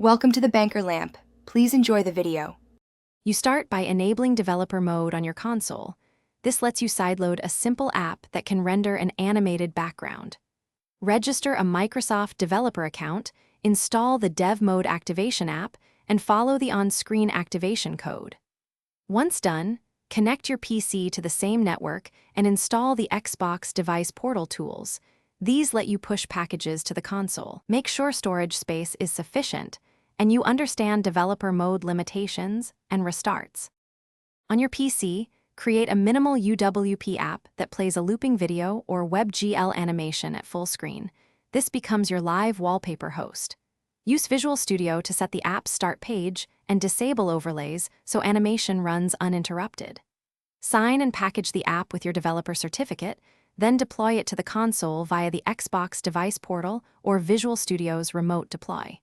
Welcome to the Banker Lamp. Please enjoy the video. You start by enabling developer mode on your console. This lets you sideload a simple app that can render an animated background. Register a Microsoft developer account, install the Dev Mode Activation app, and follow the on-screen activation code. Once done, connect your PC to the same network and install the Xbox Device Portal tools. These let you push packages to the console. Make sure storage space is sufficient, and you understand developer mode limitations and restarts. On your PC, create a minimal UWP app that plays a looping video or WebGL animation at full screen. This becomes your live wallpaper host. Use Visual Studio to set the app's start page and disable overlays so animation runs uninterrupted. Sign and package the app with your developer certificate, then deploy it to the console via the Xbox Device Portal or Visual Studio's Remote Deploy.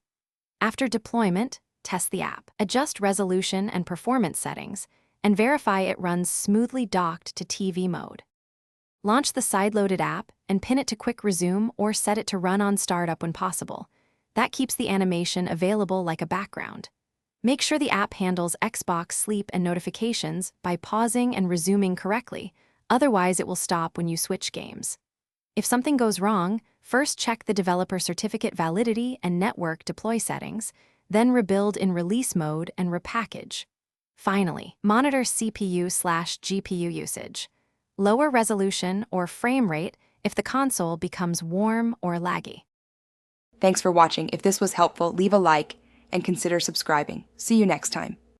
After deployment, test the app. Adjust resolution and performance settings, and verify it runs smoothly docked to TV mode. Launch the sideloaded app and pin it to quick resume or set it to run on startup when possible. That keeps the animation available like a background. Make sure the app handles Xbox sleep and notifications by pausing and resuming correctly, otherwise it will stop when you switch games. If something goes wrong, first check the developer certificate validity and network deploy settings, then rebuild in release mode and repackage. Finally, monitor CPU/GPU usage. Lower resolution or frame rate if the console becomes warm or laggy. Thanks for watching. If this was helpful, leave a like and consider subscribing. See you next time.